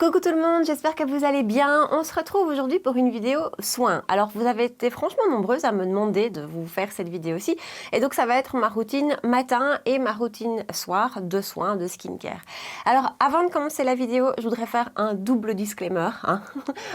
Coucou tout le monde, j'espère que vous allez bien. On se retrouve aujourd'hui pour une vidéo soins. Alors vous avez été franchement nombreuses à me demander de vous faire cette vidéo-ci. Et donc ça va être ma routine matin et ma routine soir de soins, de skincare. Alors avant de commencer la vidéo, je voudrais faire un double disclaimer.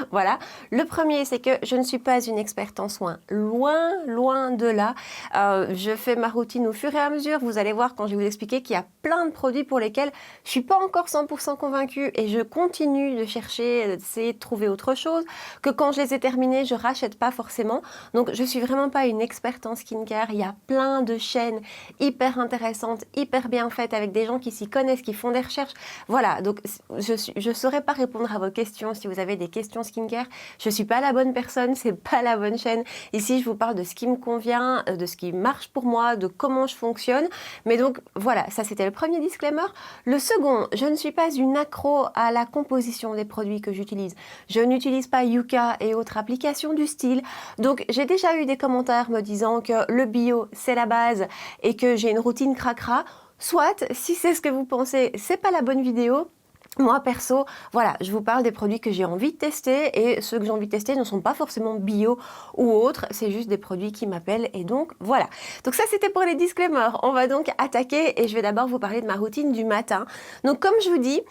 Voilà. Le premier, c'est que je ne suis pas une experte en soins. Loin de là. Je fais ma routine au fur et à mesure. Vous allez voir quand je vais vous expliquer qu'il y a plein de produits pour lesquels je suis pas encore 100% convaincue et je continue de chercher, d'essayer de trouver autre chose, que quand je les ai terminés, je rachète pas forcément. Donc je suis vraiment pas une experte en skincare. Il y a plein de chaînes hyper intéressantes, hyper bien faites, avec des gens qui s'y connaissent, qui font des recherches. Voilà, donc je saurais pas répondre à vos questions si vous avez des questions skincare. Je suis pas la bonne personne, c'est pas la bonne chaîne. Ici, je vous parle de ce qui me convient, de ce qui marche pour moi, de comment je fonctionne. Mais donc voilà, ça c'était le premier disclaimer. Le second, je ne suis pas une accro à la composition des produits que j'utilise. Je n'utilise pas Yuka et autres applications du style. Donc j'ai déjà eu des commentaires me disant que le bio c'est la base et que j'ai une routine cracra. Soit, si c'est ce que vous pensez, c'est pas la bonne vidéo. Moi, perso, voilà, je vous parle des produits que j'ai envie de tester et ceux que j'ai envie de tester ne sont pas forcément bio ou autres, c'est juste des produits qui m'appellent et donc voilà. Donc ça, c'était pour les disclaimers. On va donc attaquer et je vais d'abord vous parler de ma routine du matin. Donc comme je vous dis,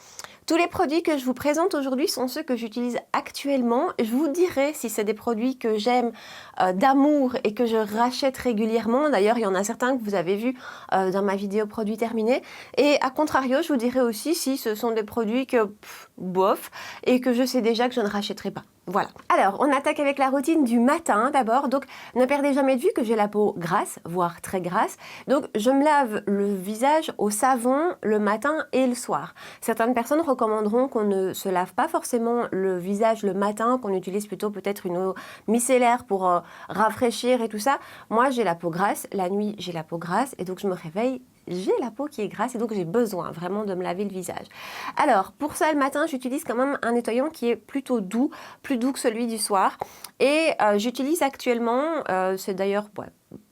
tous les produits que je vous présente aujourd'hui sont ceux que j'utilise actuellement. Je vous dirai si c'est des produits que j'aime d'amour et que je rachète régulièrement. D'ailleurs, il y en a certains que vous avez vus dans ma vidéo produits terminés. Et à contrario, je vous dirai aussi si ce sont des produits que, bof, et que je sais déjà que je ne rachèterai pas. Voilà. Alors, on attaque avec la routine du matin d'abord. Donc, ne perdez jamais de vue que j'ai la peau grasse, voire très grasse. Donc, je me lave le visage au savon le matin et le soir. Certaines personnes recommanderont qu'on ne se lave pas forcément le visage le matin, qu'on utilise plutôt peut-être une eau micellaire pour rafraîchir et tout ça. Moi, j'ai la peau grasse. La nuit, j'ai la peau grasse et donc je me réveille. J'ai la peau qui est grasse et donc j'ai besoin vraiment de me laver le visage. Alors, pour ça, le matin, j'utilise quand même un nettoyant qui est plutôt doux, plus doux que celui du soir. Et j'utilise actuellement, c'est d'ailleurs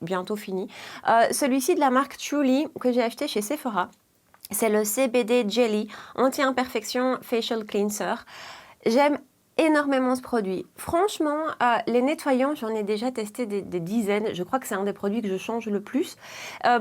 bientôt fini, celui-ci de la marque Truly que j'ai acheté chez Sephora. C'est le CBD Jelly Anti-Imperfection Facial Cleanser. J'aime énormément ce produit. Franchement, les nettoyants, j'en ai déjà testé des dizaines. Je crois que c'est un des produits que je change le plus.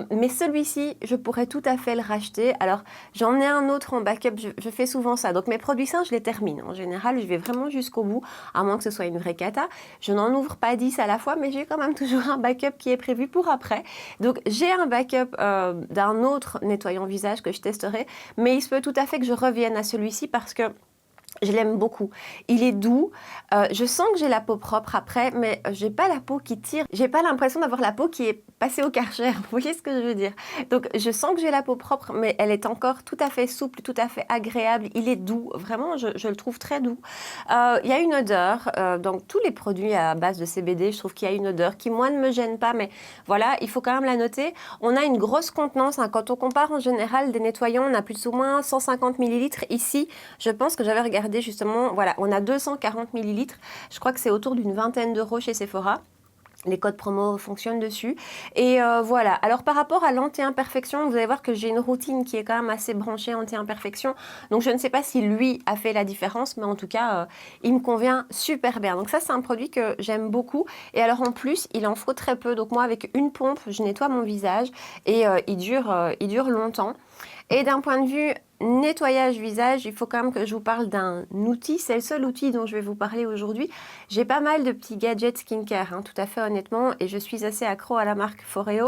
Mais celui-ci, je pourrais tout à fait le racheter. Alors, j'en ai un autre en backup. Je fais souvent ça. Donc, mes produits sains, je les termine. En général, je vais vraiment jusqu'au bout, à moins que ce soit une vraie cata. Je n'en ouvre pas 10 à la fois, mais j'ai quand même toujours un backup qui est prévu pour après. Donc, j'ai un backup d'un autre nettoyant visage que je testerai. Mais il se peut tout à fait que je revienne à celui-ci parce que je l'aime beaucoup. Il est doux. Je sens que j'ai la peau propre après, mais j'ai pas la peau qui tire. J'ai pas l'impression d'avoir la peau qui est passée au Karcher. Vous voyez ce que je veux dire? Donc, je sens que j'ai la peau propre, mais elle est encore tout à fait souple, tout à fait agréable. Il est doux. Vraiment, je le trouve très doux. Il y a une odeur. Donc, tous les produits à base de CBD, je trouve qu'il y a une odeur qui, moi, ne me gêne pas, mais voilà, il faut quand même la noter. On a une grosse contenance. Quand on compare en général des nettoyants, on a plus ou moins 150 ml. Ici, je pense que j'avais regardé justement, voilà, on a 240 ml. Je crois que c'est autour d'une vingtaine d'euros chez Sephora. Les codes promo fonctionnent dessus. Et voilà. Alors, par rapport à l'anti-imperfection, vous allez voir que j'ai une routine qui est quand même assez branchée anti-imperfection. Donc, je ne sais pas si lui a fait la différence, mais en tout cas, il me convient super bien. Donc, ça, c'est un produit que j'aime beaucoup. Et alors, en plus, il en faut très peu. Donc, moi, avec une pompe, je nettoie mon visage et il dure longtemps. Et d'un point de vue nettoyage visage, il faut quand même que je vous parle d'un outil. C'est le seul outil dont je vais vous parler aujourd'hui. J'ai pas mal de petits gadgets skincare, tout à fait honnêtement, et je suis assez accro à la marque Foreo.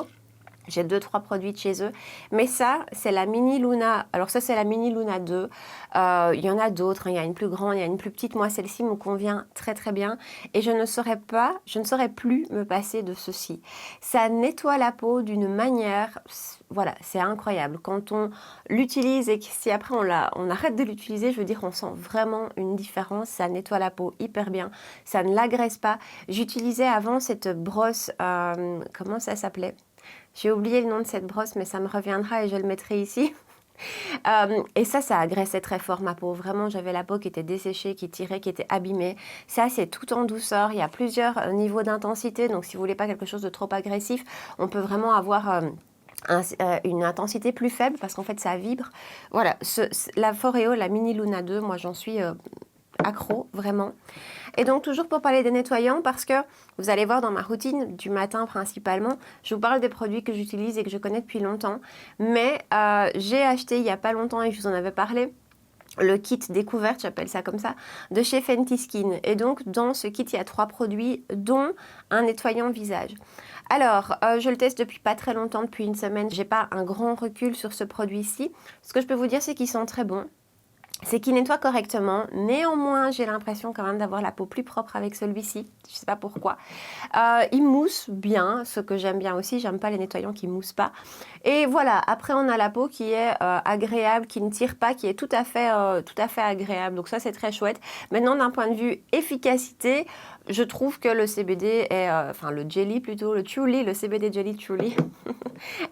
J'ai 2-3 produits de chez eux. Mais ça, c'est la Mini Luna. Alors ça, c'est la Mini Luna 2. Il y en a d'autres. Il y a une plus grande, il y a une plus petite. Moi, celle-ci me convient très très bien. Et je ne saurais plus me passer de ceci. Ça nettoie la peau d'une manière... Voilà, c'est incroyable. Quand on l'utilise et que si après on arrête de l'utiliser, je veux dire, on sent vraiment une différence. Ça nettoie la peau hyper bien. Ça ne l'agresse pas. J'utilisais avant cette brosse... comment ça s'appelait ? J'ai oublié le nom de cette brosse, mais ça me reviendra et je le mettrai ici. Et ça agressait très fort ma peau. Vraiment, j'avais la peau qui était desséchée, qui tirait, qui était abîmée. Ça, c'est tout en douceur. Il y a plusieurs niveaux d'intensité. Donc, si vous voulez pas quelque chose de trop agressif, on peut vraiment avoir une intensité plus faible parce qu'en fait ça vibre. Voilà, la Foreo, la Mini Luna 2, moi j'en suis accro, vraiment. Et donc toujours pour parler des nettoyants, parce que vous allez voir dans ma routine du matin principalement, je vous parle des produits que j'utilise et que je connais depuis longtemps, mais j'ai acheté il n'y a pas longtemps et je vous en avais parlé, le kit découverte, j'appelle ça comme ça, de chez Fenty Skin. Et donc dans ce kit, il y a 3 produits, dont un nettoyant visage. Alors, je le teste depuis pas très longtemps, depuis une semaine, j'ai pas un grand recul sur ce produit-ci. Ce que je peux vous dire, c'est qu'ils sont très bons. C'est qu'il nettoie correctement. Néanmoins, j'ai l'impression quand même d'avoir la peau plus propre avec celui-ci. Je ne sais pas pourquoi. Il mousse bien, ce que j'aime bien aussi. J'aime pas les nettoyants qui moussent pas. Et voilà, après on a la peau qui est agréable, qui ne tire pas, qui est tout à fait agréable. Donc ça, c'est très chouette. Maintenant, d'un point de vue efficacité, je trouve que le CBD est, enfin le jelly plutôt, le Truly, le CBD Jelly Truly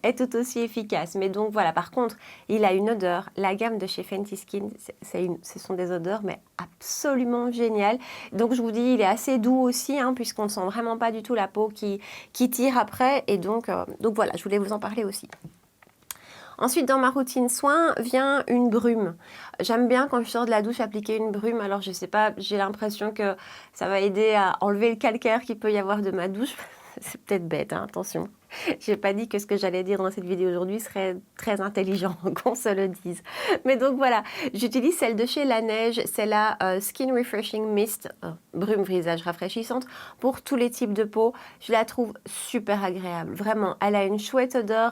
est tout aussi efficace. Mais donc voilà, par contre, il a une odeur. La gamme de chez Fenty Skin, ce sont des odeurs mais absolument géniales. Donc je vous dis, il est assez doux aussi, hein, puisqu'on ne sent vraiment pas du tout la peau qui tire après. Et donc voilà, je voulais vous en parler aussi. Ensuite, dans ma routine soins, vient une brume. J'aime bien quand je sors de la douche appliquer une brume. Alors, je sais pas, j'ai l'impression que ça va aider à enlever le calcaire qu'il peut y avoir de ma douche. C'est peut-être bête, hein, attention. J'ai pas dit que ce que j'allais dire dans cette vidéo aujourd'hui serait très intelligent, qu'on se le dise. Mais donc voilà, j'utilise celle de chez La Neige, c'est la Skin Refreshing Mist, brume visage rafraîchissante, pour tous les types de peau. Je la trouve super agréable, vraiment. Elle a une chouette odeur,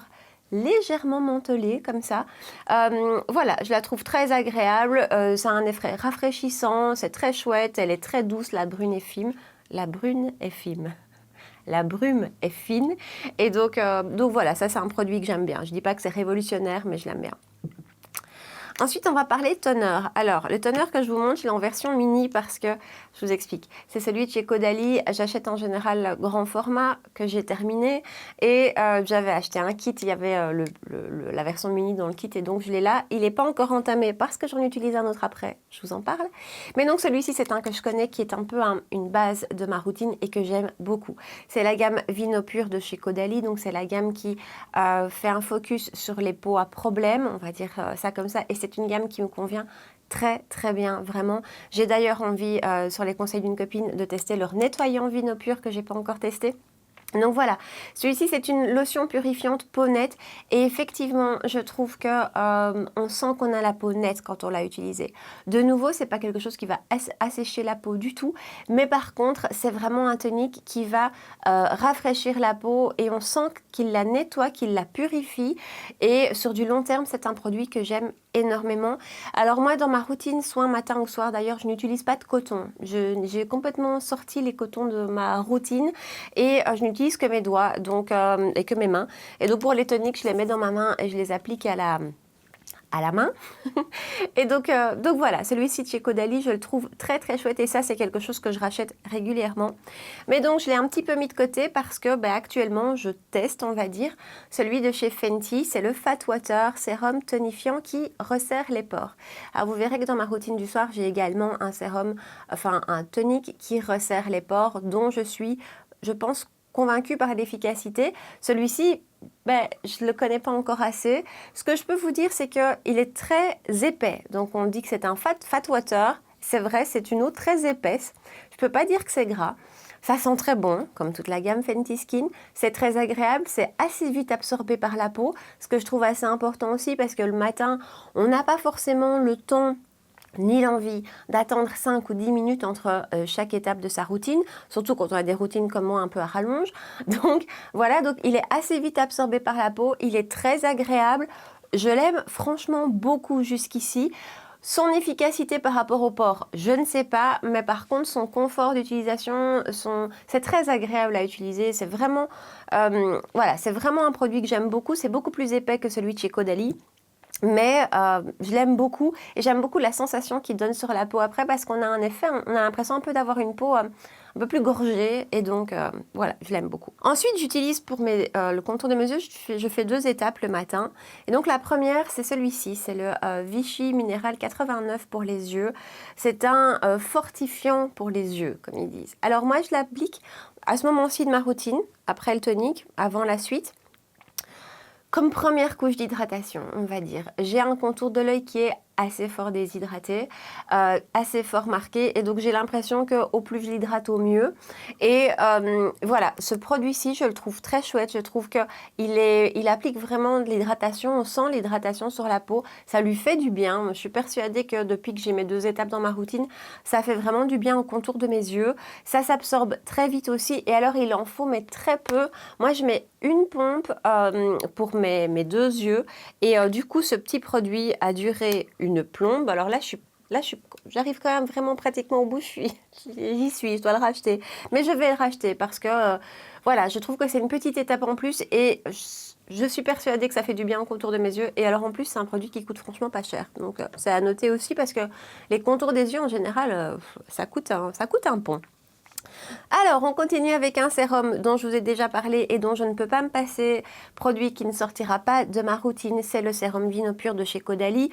légèrement mentholée comme ça. Voilà, je la trouve très agréable, ça a un effet rafraîchissant, c'est très chouette, elle est très douce, la brune est fine. La brune est fine. La brume est fine. Et donc voilà, ça c'est un produit que j'aime bien. Je dis pas que c'est révolutionnaire, mais je l'aime bien. Ensuite, on va parler toner. Alors, le toner que je vous montre, il est en version mini parce que, je vous explique, c'est celui de chez Caudalie. J'achète en général le grand format que j'ai terminé et j'avais acheté un kit, il y avait la version mini dans le kit et donc je l'ai là. Il n'est pas encore entamé parce que j'en utilise un autre après, je vous en parle. Mais donc celui-ci, c'est un que je connais qui est un peu une base de ma routine et que j'aime beaucoup. C'est la gamme Vino Pur de chez Caudalie, donc c'est la gamme qui fait un focus sur les peaux à problème, on va dire ça comme ça, et c'est une gamme qui me convient très très bien, vraiment. J'ai d'ailleurs envie, sur les conseils d'une copine, de tester leur nettoyant Vino Pur que j'ai pas encore testé. Donc voilà, celui-ci c'est une lotion purifiante peau nette et effectivement je trouve que on sent qu'on a la peau nette quand on l'a utilisé. De nouveau, c'est pas quelque chose qui va assécher la peau du tout, mais par contre c'est vraiment un tonique qui va rafraîchir la peau et on sent qu'il la nettoie, qu'il la purifie et sur du long terme c'est un produit que j'aime énormément. Alors moi dans ma routine soin matin ou soir, d'ailleurs je n'utilise pas de coton, j'ai complètement sorti les cotons de ma routine et je n'utilise que mes doigts donc, et que mes mains. Et donc pour les toniques, je les mets dans ma main et je les applique à la main. Et donc voilà, celui-ci de chez Caudalie, je le trouve très très chouette et ça c'est quelque chose que je rachète régulièrement. Mais donc je l'ai un petit peu mis de côté parce que actuellement je teste, on va dire, celui de chez Fenty, c'est le Fat Water sérum tonifiant qui resserre les pores. Alors vous verrez que dans ma routine du soir, j'ai également un sérum, enfin un tonique qui resserre les pores dont je suis, je pense, convaincue par l'efficacité. Celui-ci, je ne le connais pas encore assez. Ce que je peux vous dire, c'est qu'il est très épais. Donc on dit que c'est un fat water. C'est vrai, c'est une eau très épaisse. Je ne peux pas dire que c'est gras. Ça sent très bon, comme toute la gamme Fenty Skin. C'est très agréable, c'est assez vite absorbé par la peau. Ce que je trouve assez important aussi, parce que le matin, on n'a pas forcément le temps ni l'envie d'attendre 5 ou 10 minutes entre chaque étape de sa routine, surtout quand on a des routines comme moi un peu à rallonge. Donc voilà, donc il est assez vite absorbé par la peau, il est très agréable, je l'aime franchement beaucoup jusqu'ici. Son efficacité par rapport au pores, je ne sais pas, mais par contre son confort d'utilisation, c'est très agréable à utiliser, c'est vraiment, voilà, c'est vraiment un produit que j'aime beaucoup, c'est beaucoup plus épais que celui de chez Caudalie. Mais je l'aime beaucoup et j'aime beaucoup la sensation qu'il donne sur la peau après parce qu'on a un effet, on a l'impression un peu d'avoir une peau un peu plus gorgée et donc voilà, je l'aime beaucoup. Ensuite, j'utilise pour le contour de mes yeux, je fais 2 étapes le matin. Et donc la première, c'est celui-ci, c'est le Vichy Minéral 89 pour les yeux. C'est un fortifiant pour les yeux, comme ils disent. Alors moi, je l'applique à ce moment-ci de ma routine, après le tonique, avant la suite. Comme première couche d'hydratation, on va dire, j'ai un contour de l'œil qui est assez fort déshydraté, assez fort marqué, et donc j'ai l'impression qu'au plus je l'hydrate, au mieux. Et voilà, ce produit-ci, je le trouve très chouette. Je trouve qu'il applique vraiment de l'hydratation. On sent l'hydratation sur la peau. Ça lui fait du bien. Je suis persuadée que depuis que j'ai mes 2 étapes dans ma routine, ça fait vraiment du bien au contour de mes yeux. Ça s'absorbe très vite aussi. Et alors, il en faut, mais très peu. Moi, je mets une pompe pour mes 2 yeux. Et du coup, ce petit produit a duré une plombe. Alors là, j'arrive quand même vraiment pratiquement au bout. J'y suis, je dois le racheter. Mais je vais le racheter parce que, voilà, je trouve que c'est une petite étape en plus et je suis persuadée que ça fait du bien au contour de mes yeux. Et alors en plus, c'est un produit qui coûte franchement pas cher. Donc c'est à noter aussi parce que les contours des yeux en général, ça coûte un pont. Alors, on continue avec un sérum dont je vous ai déjà parlé et dont je ne peux pas me passer, produit qui ne sortira pas de ma routine, c'est le sérum Vino Pur de chez Caudalie,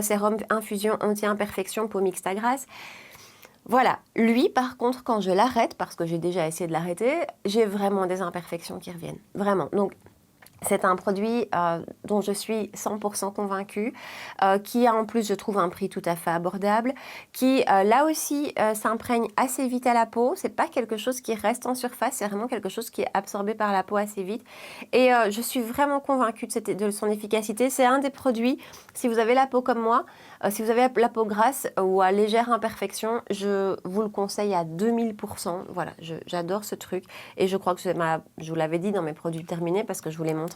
sérum infusion anti-imperfection peau mixte à grasse. Voilà, lui par contre, quand je l'arrête, parce que j'ai déjà essayé de l'arrêter, j'ai vraiment des imperfections qui reviennent, vraiment. Donc, c'est un produit dont je suis 100% convaincue, qui a en plus, je trouve, un prix tout à fait abordable, qui là aussi s'imprègne assez vite à la peau. C'est pas quelque chose qui reste en surface, c'est vraiment quelque chose qui est absorbé par la peau assez vite. Et je suis vraiment convaincue de son efficacité. C'est un des produits, si vous avez la peau comme moi, si vous avez la peau grasse ou à légère imperfection, je vous le conseille à 2000%. Voilà, j'adore ce truc. Et je crois que je vous l'avais dit dans mes produits terminés parce que je vous l'ai montré.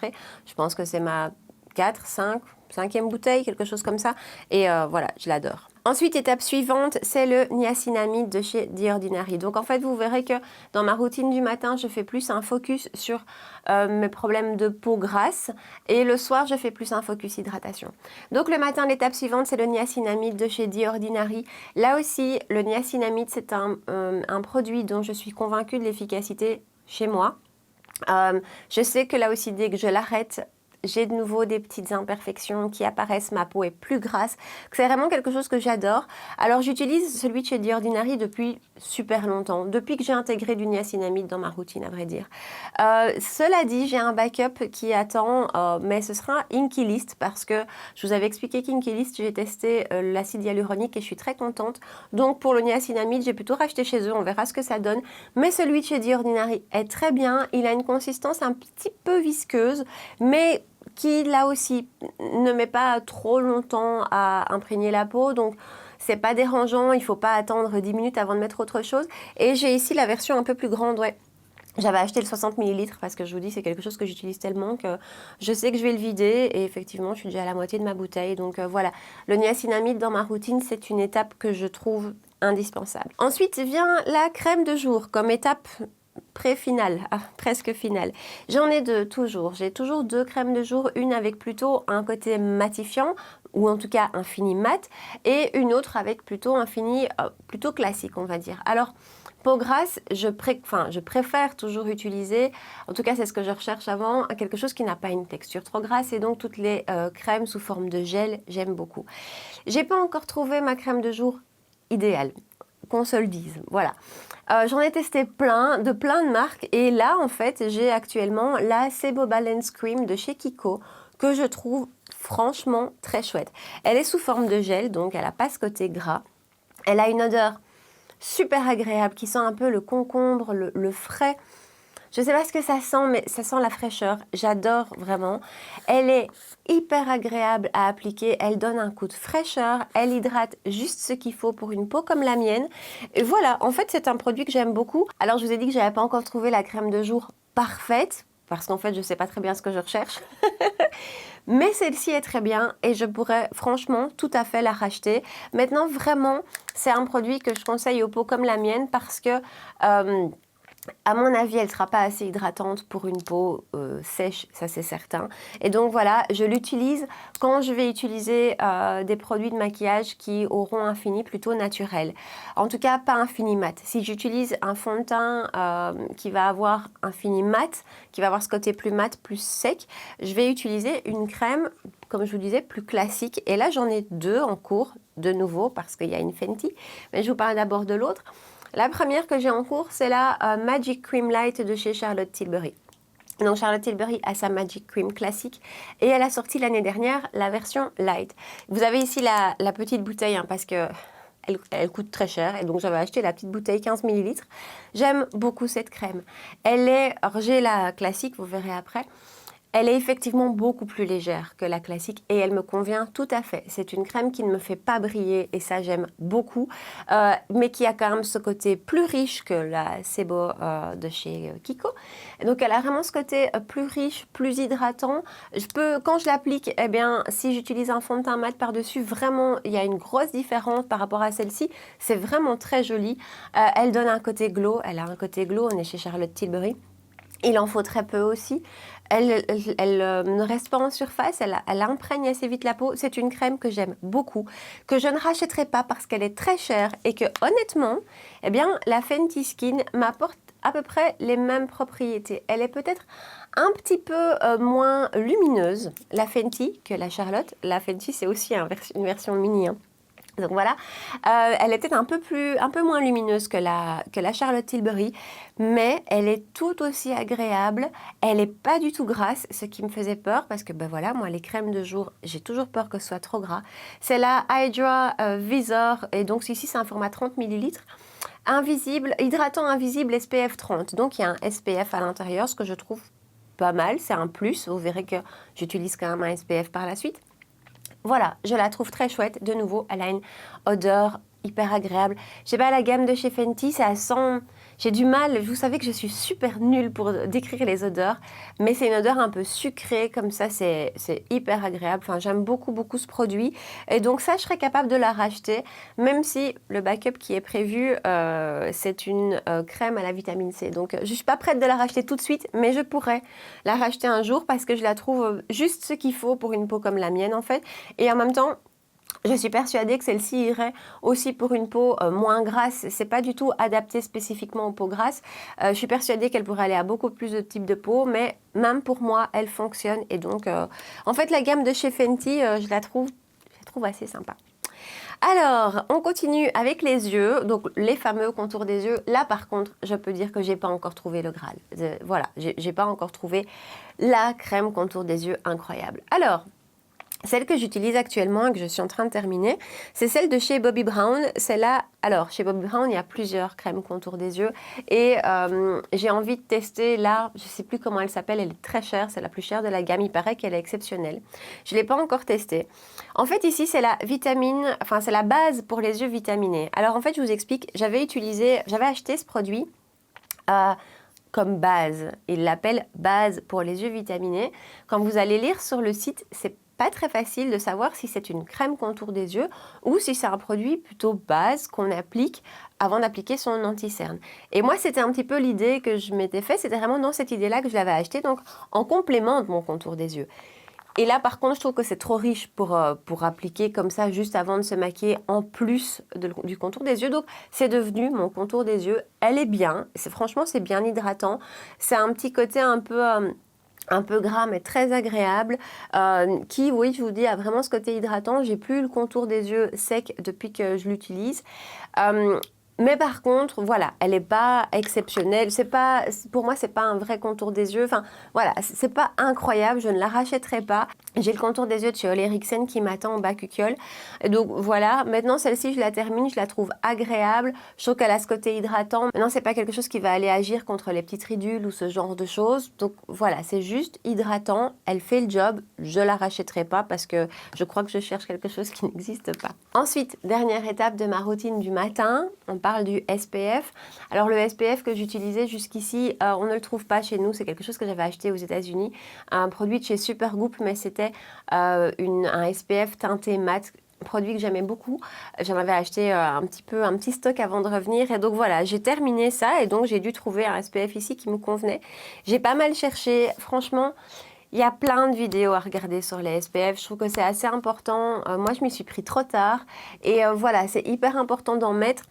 Je pense que c'est ma 5e bouteille, quelque chose comme ça. Et voilà, je l'adore. Ensuite, étape suivante, c'est le niacinamide de chez The Ordinary. Donc en fait, vous verrez que dans ma routine du matin, je fais plus un focus sur mes problèmes de peau grasse. Et le soir, je fais plus un focus hydratation. Donc le matin, l'étape suivante, c'est le niacinamide de chez The Ordinary. Là aussi, le niacinamide, c'est un produit dont je suis convaincue de l'efficacité chez moi. Je sais que là aussi, dès que je l'arrête, j'ai de nouveau des petites imperfections qui apparaissent, ma peau est plus grasse. C'est vraiment quelque chose que j'adore. Alors j'utilise celui de chez The Ordinary depuis super longtemps, depuis que j'ai intégré du niacinamide dans ma routine à vrai dire. Cela dit, j'ai un backup qui attend, mais ce sera Inky List parce que je vous avais expliqué qu'Inky List, j'ai testé l'acide hyaluronique et je suis très contente. Donc pour le niacinamide, j'ai plutôt racheté chez eux, on verra ce que ça donne. Mais celui de chez The Ordinary est très bien, il a une consistance un petit peu visqueuse, mais qui là aussi ne met pas trop longtemps à imprégner la peau, donc c'est pas dérangeant, il faut pas attendre 10 minutes avant de mettre autre chose. Et j'ai ici la version un peu plus grande, ouais. J'avais acheté le 60 ml parce que je vous dis c'est quelque chose que j'utilise tellement que je sais que je vais le vider et effectivement je suis déjà à la moitié de ma bouteille. Donc voilà, le niacinamide dans ma routine c'est une étape que je trouve indispensable. Ensuite vient la crème de jour comme étape pré-finale, presque finale. J'en ai 2 toujours. J'ai toujours 2 crèmes de jour, une avec plutôt un côté matifiant ou en tout cas un fini mat et une autre avec plutôt un fini plutôt classique on va dire. Alors peau grasse, je préfère toujours utiliser, en tout cas c'est ce que je recherche avant, quelque chose qui n'a pas une texture trop grasse et donc toutes les crèmes sous forme de gel, j'aime beaucoup. J'ai pas encore trouvé ma crème de jour idéale, qu'on se le dise, voilà. J'en ai testé plein de marques et là en fait j'ai actuellement la Sebo Balance Cream de chez Kiko que je trouve franchement très chouette. Elle est sous forme de gel donc elle n'a pas ce côté gras. Elle a une odeur super agréable qui sent un peu le concombre, le frais. Je ne sais pas ce que ça sent, mais ça sent la fraîcheur. J'adore vraiment. Elle est hyper agréable à appliquer. Elle donne un coup de fraîcheur. Elle hydrate juste ce qu'il faut pour une peau comme la mienne. Et voilà, en fait, c'est un produit que j'aime beaucoup. Alors, je vous ai dit que je n'avais pas encore trouvé la crème de jour parfaite, parce qu'en fait, je ne sais pas très bien ce que je recherche. Mais celle-ci est très bien et je pourrais franchement tout à fait la racheter. Maintenant, vraiment, c'est un produit que je conseille aux peaux comme la mienne parce que... à mon avis, elle ne sera pas assez hydratante pour une peau sèche, ça c'est certain. Et donc voilà, je l'utilise quand je vais utiliser des produits de maquillage qui auront un fini plutôt naturel. En tout cas, pas un fini mat. Si j'utilise un fond de teint qui va avoir un fini mat, qui va avoir ce côté plus mat, plus sec, je vais utiliser une crème, comme je vous disais, plus classique. Et là, j'en ai 2 en cours, de nouveau, parce qu'il y a une Fenty. Mais je vous parle d'abord de l'autre. La première que j'ai en cours, c'est la Magic Cream Light de chez Charlotte Tilbury. Donc Charlotte Tilbury a sa Magic Cream classique et elle a sorti l'année dernière la version light. Vous avez ici la petite bouteille hein, parce que elle coûte très cher et donc j'avais acheté la petite bouteille 15 ml. J'aime beaucoup cette crème. Alors j'ai la classique, vous verrez après. Elle est effectivement beaucoup plus légère que la classique et elle me convient tout à fait. C'est une crème qui ne me fait pas briller et ça j'aime beaucoup, mais qui a quand même ce côté plus riche que la Sebo de chez Kiko. Donc elle a vraiment ce côté plus riche, plus hydratant. Quand je l'applique, eh bien, si j'utilise un fond de teint mat par-dessus, vraiment il y a une grosse différence par rapport à celle-ci. C'est vraiment très joli. Elle donne un côté glow, elle a un côté glow, on est chez Charlotte Tilbury. Il en faut très peu aussi. Elle ne reste pas en surface, elle imprègne assez vite la peau. C'est une crème que j'aime beaucoup, que je ne rachèterai pas parce qu'elle est très chère et que honnêtement, eh bien, la Fenty Skin m'apporte à peu près les mêmes propriétés. Elle est peut-être un petit peu moins lumineuse, la Fenty, que la Charlotte. La Fenty, c'est aussi une version mini, hein. Donc voilà, elle est peut-être un peu moins lumineuse que la Charlotte Tilbury, mais elle est tout aussi agréable. Elle n'est pas du tout grasse, ce qui me faisait peur parce que ben voilà, moi les crèmes de jour, j'ai toujours peur que ce soit trop gras. C'est la Hydra Visor et donc ici c'est un format 30 ml. Invisible, hydratant invisible SPF 30. Donc il y a un SPF à l'intérieur, ce que je trouve pas mal, c'est un plus. Vous verrez que j'utilise quand même un SPF par la suite. Voilà, je la trouve très chouette. De nouveau, elle a une odeur hyper agréable. Je sais pas, la gamme de chez Fenty, ça sent... J'ai du mal, vous savez que je suis super nulle pour décrire les odeurs, mais c'est une odeur un peu sucrée, comme ça, c'est hyper agréable. Enfin, j'aime beaucoup, beaucoup ce produit. Et donc ça, je serais capable de la racheter, même si le backup qui est prévu, c'est une crème à la vitamine C. Donc, je suis pas prête de la racheter tout de suite, mais je pourrais la racheter un jour parce que je la trouve juste ce qu'il faut pour une peau comme la mienne, en fait. Et en même temps, je suis persuadée que celle-ci irait aussi pour une peau moins grasse. C'est pas du tout adapté spécifiquement aux peaux grasses. Je suis persuadée qu'elle pourrait aller à beaucoup plus de types de peau, mais même pour moi, elle fonctionne. Et donc, en fait, la gamme de chez Fenty, je la trouve assez sympa. Alors, on continue avec les yeux, donc les fameux contours des yeux. Là, par contre, je peux dire que j'ai pas encore trouvé le Graal. Voilà, j'ai pas encore trouvé la crème contour des yeux incroyable. Alors, celle que j'utilise actuellement et que je suis en train de terminer, c'est celle de chez Bobbi Brown. Celle-là, alors chez Bobbi Brown, il y a plusieurs crèmes contour des yeux et j'ai envie de tester là, je ne sais plus comment elle s'appelle, elle est très chère, c'est la plus chère de la gamme, il paraît qu'elle est exceptionnelle. Je ne l'ai pas encore testée. En fait ici c'est la vitamine, enfin c'est la base pour les yeux vitaminés. Alors en fait je vous explique, j'avais acheté ce produit comme base. Il l'appelle base pour les yeux vitaminés. Quand vous allez lire sur le site, c'est pas très facile de savoir si c'est une crème contour des yeux ou si c'est un produit plutôt base qu'on applique avant d'appliquer son anti-cerne. Et moi, c'était un petit peu l'idée que je m'étais fait, c'était vraiment dans cette idée-là que je l'avais acheté, donc en complément de mon contour des yeux. Et là, par contre, je trouve que c'est trop riche pour appliquer comme ça, juste avant de se maquiller, en plus du contour des yeux. Donc, c'est devenu mon contour des yeux. Elle est bien. Franchement, c'est bien hydratant. C'est un petit côté un peu gras mais très agréable qui, oui, je vous dis, a vraiment ce côté hydratant. J'ai plus le contour des yeux sec depuis que je l'utilise. Mais par contre, voilà, elle n'est pas exceptionnelle. Pour moi, c'est pas un vrai contour des yeux. Enfin, voilà, c'est pas incroyable. Je ne la rachèterai pas. J'ai le contour des yeux de chez Ole Henriksen qui m'attend en bas cucciole. Donc voilà, maintenant celle-ci, je la termine. Je la trouve agréable. Je trouve qu'elle a ce côté hydratant. Maintenant, c'est pas quelque chose qui va aller agir contre les petites ridules ou ce genre de choses. Donc voilà, c'est juste hydratant. Elle fait le job. Je la rachèterai pas parce que je crois que je cherche quelque chose qui n'existe pas. Ensuite, dernière étape de ma routine du matin. On parle du SPF. Alors le SPF que j'utilisais jusqu'ici, on ne le trouve pas chez nous. C'est quelque chose que j'avais acheté aux États-Unis, un produit de chez Supergoop, mais c'était un SPF teinté mat. Produit que j'aimais beaucoup. J'en avais acheté un petit stock avant de revenir. Et donc voilà, j'ai terminé ça et donc j'ai dû trouver un SPF ici qui me convenait. J'ai pas mal cherché. Franchement, il y a plein de vidéos à regarder sur les SPF. Je trouve que c'est assez important. Moi, je m'y suis pris trop tard. Et voilà, c'est hyper important d'en mettre.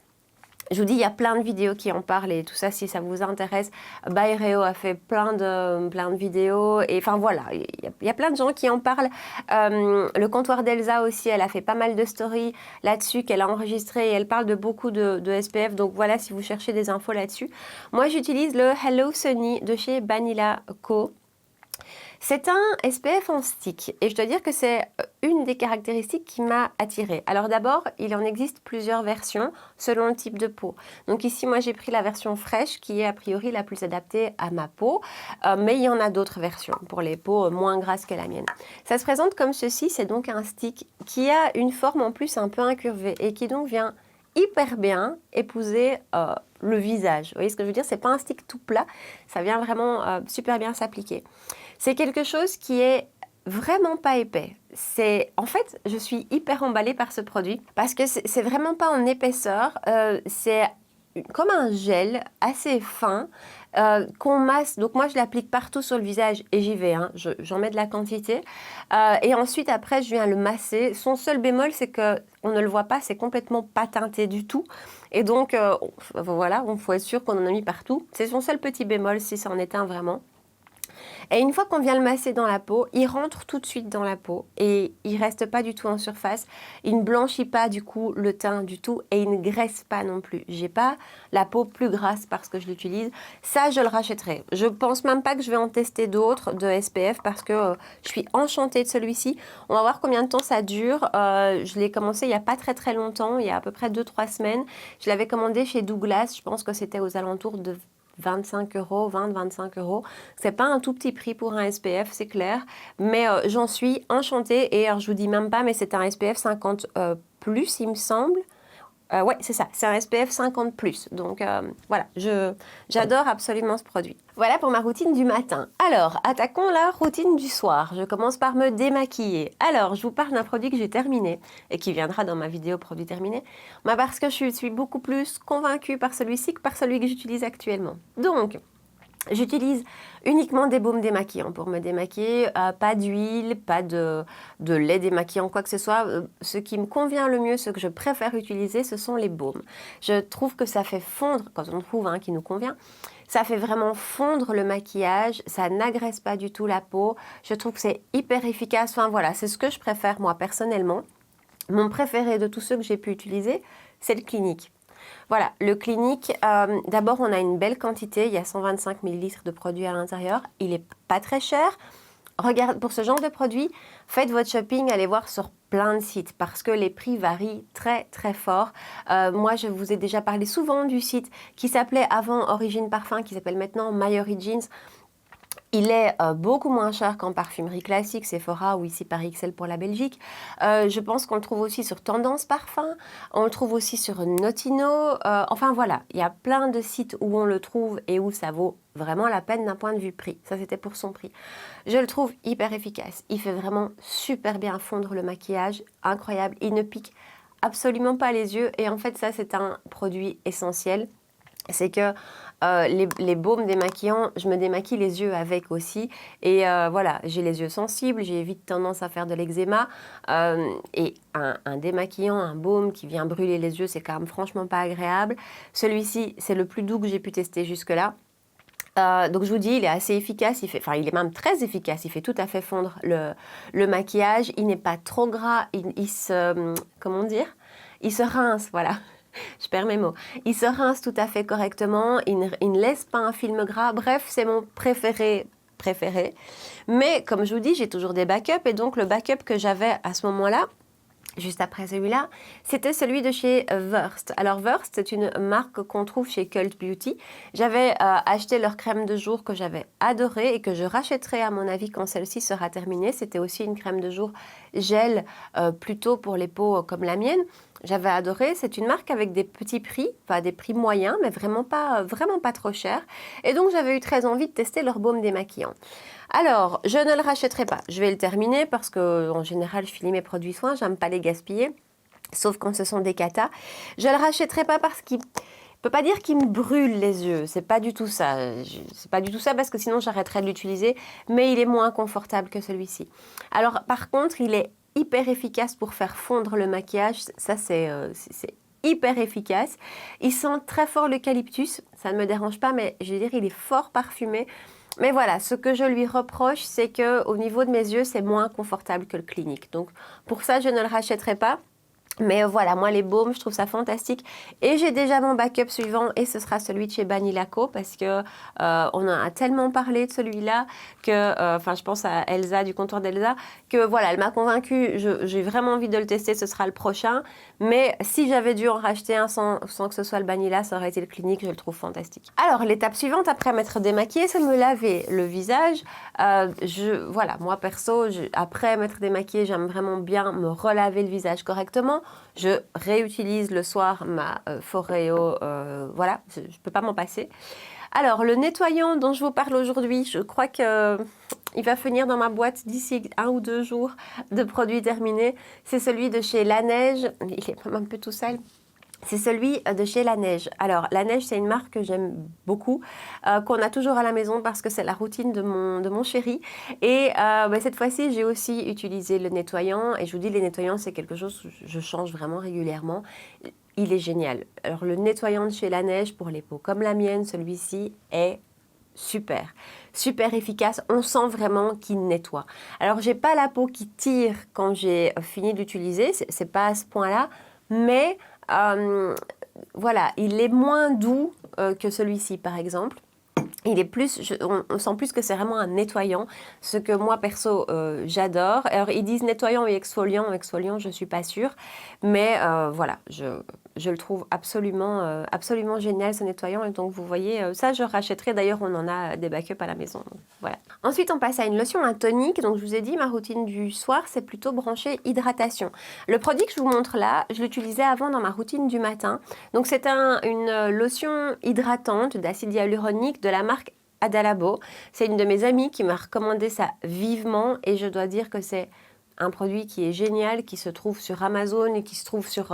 Je vous dis, il y a plein de vidéos qui en parlent et tout ça, si ça vous intéresse. Byréo a fait plein de vidéos. Et enfin voilà, il y a plein de gens qui en parlent. Le comptoir d'Elsa aussi, elle a fait pas mal de stories là-dessus qu'elle a enregistrées. Et elle parle de beaucoup de SPF. Donc voilà, si vous cherchez des infos là-dessus. Moi, j'utilise le Hello Sunny de chez Banila Co. C'est un SPF en stick et je dois dire que c'est une des caractéristiques qui m'a attirée. Alors d'abord, il en existe plusieurs versions selon le type de peau. Donc ici, moi j'ai pris la version fraîche qui est a priori la plus adaptée à ma peau, mais il y en a d'autres versions pour les peaux moins grasses que la mienne. Ça se présente comme ceci, c'est donc un stick qui a une forme en plus un peu incurvée et qui donc vient hyper bien épouser le visage. Vous voyez ce que je veux dire? C'est pas un stick tout plat, ça vient vraiment super bien s'appliquer. C'est quelque chose qui est vraiment pas épais. En fait, je suis hyper emballée par ce produit parce que c'est vraiment pas en épaisseur, c'est comme un gel assez fin qu'on masse. Donc moi, je l'applique partout sur le visage et j'y vais, hein. J'en mets de la quantité. Et ensuite, après, je viens le masser. Son seul bémol, c'est qu'on ne le voit pas, c'est complètement pas teinté du tout. Et donc, voilà, il faut être sûr qu'on en a mis partout. C'est son seul petit bémol, si c'en est un vraiment. Et une fois qu'on vient le masser dans la peau, il rentre tout de suite dans la peau et il reste pas du tout en surface. Il ne blanchit pas du coup le teint du tout et il ne graisse pas non plus. J'ai pas la peau plus grasse parce que je l'utilise. Ça, je le rachèterai. Je pense même pas que je vais en tester d'autres de SPF parce que je suis enchantée de celui-ci. On va voir combien de temps ça dure. Je l'ai commencé il y a pas très longtemps, il y a à peu près 2-3 semaines. Je l'avais commandé chez Douglas. Je pense que c'était aux alentours de 25 euros, 20-25 euros. C'est pas un tout petit prix pour un SPF, c'est clair, mais j'en suis enchantée et alors, je vous dis même pas, mais c'est un SPF 50 plus, il me semble. Ouais, c'est ça, c'est un SPF 50 plus. Donc voilà, j'adore absolument ce produit. Voilà pour ma routine du matin. Alors, attaquons la routine du soir. Je commence par me démaquiller. Alors, je vous parle d'un produit que j'ai terminé et qui viendra dans ma vidéo produit terminé, mais parce que je suis beaucoup plus convaincue par celui-ci que par celui que j'utilise actuellement. Donc, j'utilise uniquement des baumes démaquillants pour me démaquiller, pas d'huile, pas de lait démaquillant, quoi que ce soit. Ce qui me convient le mieux, ce que je préfère utiliser, ce sont les baumes. Je trouve que ça fait fondre, quand on trouve un qui nous convient, ça fait vraiment fondre le maquillage, ça n'agresse pas du tout la peau. Je trouve que c'est hyper efficace. Enfin voilà, c'est ce que je préfère moi personnellement. Mon préféré de tous ceux que j'ai pu utiliser, c'est le Clinique. Voilà, le Clinique, d'abord on a une belle quantité, il y a 125 ml de produit à l'intérieur, il n'est pas très cher. Regarde, pour ce genre de produit, faites votre shopping, allez voir sur plein de sites parce que les prix varient très fort. Moi, je vous ai déjà parlé souvent du site qui s'appelait avant Origine Parfum, qui s'appelle maintenant My Origins. Il est beaucoup moins cher qu'en parfumerie classique, Sephora ou ici par XL pour la Belgique. Je pense qu'on le trouve aussi sur Tendance Parfum, on le trouve aussi sur Notino. Enfin voilà, il y a plein de sites où on le trouve et où ça vaut vraiment la peine d'un point de vue prix. Ça, c'était pour son prix. Je le trouve hyper efficace. Il fait vraiment super bien fondre le maquillage, incroyable. Il ne pique absolument pas les yeux et en fait, ça, c'est un produit essentiel. C'est que les baumes démaquillants, je me démaquille les yeux avec aussi. Et voilà, j'ai les yeux sensibles, j'ai vite tendance à faire de l'eczéma. Et un démaquillant, un baume qui vient brûler les yeux, c'est quand même franchement pas agréable. Celui-ci, c'est le plus doux que j'ai pu tester jusque-là. Donc je vous dis, il est assez efficace, il est même très efficace, il fait tout à fait fondre le maquillage. Il n'est pas trop gras, il se, comment dire, il se rince, voilà. Je perds mes mots. Il se rince tout à fait correctement, il ne laisse pas un film gras. Bref, c'est mon préféré. Mais comme je vous dis, j'ai toujours des backups et donc le backup que j'avais à ce moment-là, juste après celui-là, c'était celui de chez Wurst. Alors Wurst, c'est une marque qu'on trouve chez Cult Beauty. J'avais acheté leur crème de jour que j'avais adorée et que je rachèterai à mon avis quand celle-ci sera terminée. C'était aussi une crème de jour gel, plutôt pour les peaux comme la mienne. J'avais adoré, c'est une marque avec des petits prix, enfin des prix moyens, mais vraiment pas trop chers. Et donc j'avais eu très envie de tester leur baume démaquillant. Alors, je ne le rachèterai pas. Je vais le terminer parce que en général, je finis mes produits soins, j'aime pas les gaspiller, sauf quand ce sont des catas. Je le rachèterai pas parce qu'il peut pas dire qu'il me brûle les yeux, c'est pas du tout ça. C'est pas du tout ça parce que sinon j'arrêterais de l'utiliser, mais il est moins confortable que celui-ci. Alors par contre, il est hyper efficace pour faire fondre le maquillage, ça c'est hyper efficace. Il sent très fort l'eucalyptus, ça ne me dérange pas, mais je veux dire, il est fort parfumé. Mais voilà, ce que je lui reproche, c'est qu'au niveau de mes yeux, c'est moins confortable que le Clinique. Donc pour ça, je ne le rachèterai pas. Mais voilà, moi les baumes, je trouve ça fantastique. Et j'ai déjà mon backup suivant et ce sera celui de chez Banilaco parce que on en a tellement parlé de celui-là que, enfin je pense à Elsa du comptoir d'Elsa, que voilà, elle m'a convaincue, j'ai vraiment envie de le tester, ce sera le prochain. Mais si j'avais dû en racheter un sans que ce soit le Banila, ça aurait été le Clinique, je le trouve fantastique. Alors l'étape suivante, après m'être démaquillée, c'est de me laver le visage. Voilà, moi perso, après m'être démaquillée, j'aime vraiment bien me relaver le visage correctement. Je réutilise le soir ma Foreo, voilà, je ne peux pas m'en passer. Alors, le nettoyant dont je vous parle aujourd'hui, je crois qu'il va finir dans ma boîte d'ici 1 ou 2 jours de produits terminés. C'est celui de chez La Neige, il est même un peu tout sale. C'est celui de chez La Neige. Alors, La Neige, c'est une marque que j'aime beaucoup, qu'on a toujours à la maison parce que c'est la routine de mon chéri. Et cette fois-ci, j'ai aussi utilisé le nettoyant. Et je vous dis, les nettoyants, c'est quelque chose que je change vraiment régulièrement. Il est génial. Alors, le nettoyant de chez La Neige, pour les peaux comme la mienne, celui-ci est super. Super efficace. On sent vraiment qu'il nettoie. Alors, j'ai pas la peau qui tire quand j'ai fini d'utiliser. C'est pas à ce point-là. Mais voilà, il est moins doux que celui-ci par exemple. Il est plus, on sent plus que c'est vraiment un nettoyant, ce que moi perso j'adore. Alors ils disent nettoyant et exfoliant, je suis pas sûre, mais voilà, je le trouve absolument, absolument génial ce nettoyant. Et donc vous voyez, ça je rachèterai, d'ailleurs on en a des backups à la maison, donc, voilà. Ensuite on passe à une lotion, un tonique. Donc je vous ai dit, ma routine du soir c'est plutôt branché hydratation. Le produit que je vous montre là, je l'utilisais avant dans ma routine du matin. Donc c'est une lotion hydratante d'acide hyaluronique de la marque Adalabo. C'est une de mes amies qui m'a recommandé ça vivement et je dois dire que c'est un produit qui est génial, qui se trouve sur Amazon et qui se trouve sur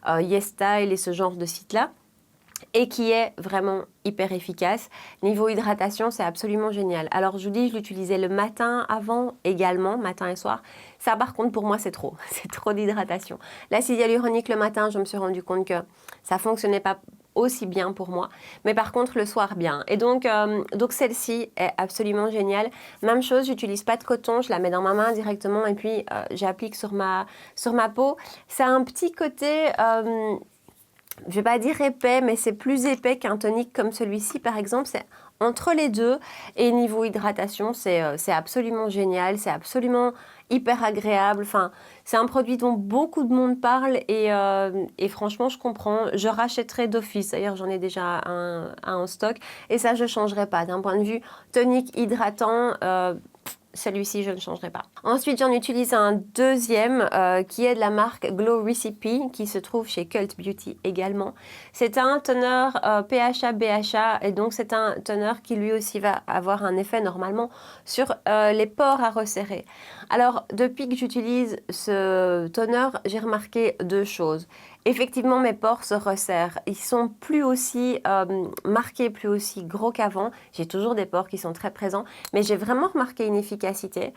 YesStyle et ce genre de sites-là, et qui est vraiment hyper efficace. Niveau hydratation, c'est absolument génial. Alors je vous dis, je l'utilisais le matin avant également, matin et soir. Ça par contre pour moi c'est trop, c'est trop d'hydratation. L'acide hyaluronique le matin, je me suis rendu compte que ça fonctionnait pas aussi bien pour moi, mais par contre le soir bien. Et donc celle-ci est absolument géniale. Même chose, j'utilise pas de coton, je la mets dans ma main directement et puis j'applique sur ma peau. Ça a un petit côté je vais pas dire épais, mais c'est plus épais qu'un tonique comme celui-ci par exemple. C'est entre les deux. Et niveau hydratation, c'est absolument génial, c'est absolument hyper agréable. Enfin, c'est un produit dont beaucoup de monde parle et franchement, je comprends. Je rachèterai d'office. D'ailleurs, j'en ai déjà un en stock et ça, je ne changerai pas. D'un point de vue tonique hydratant, celui-ci, je ne changerai pas. Ensuite, j'en utilise un deuxième qui est de la marque Glow Recipe qui se trouve chez Cult Beauty également. C'est un toner PHA-BHA et donc c'est un toner qui lui aussi va avoir un effet normalement sur les pores à resserrer. Alors, depuis que j'utilise ce toner, j'ai remarqué 2 choses. Effectivement, mes pores se resserrent. Ils sont plus aussi marqués, plus aussi gros qu'avant. J'ai toujours des pores qui sont très présents, mais j'ai vraiment remarqué une efficacité.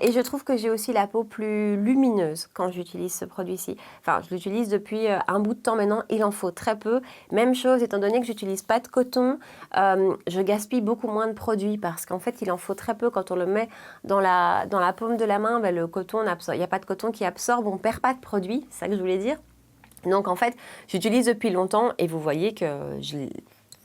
Et je trouve que j'ai aussi la peau plus lumineuse quand j'utilise ce produit-ci. Enfin, je l'utilise depuis un bout de temps maintenant. Il en faut très peu. Même chose, étant donné que j'utilise pas de coton, je gaspille beaucoup moins de produits parce qu'en fait, il en faut très peu. Quand on le met dans la paume de la main, ben, le coton, il n'y a pas de coton qui absorbe, on perd pas de produit. C'est ça que je voulais dire. Donc en fait, j'utilise depuis longtemps et vous voyez que je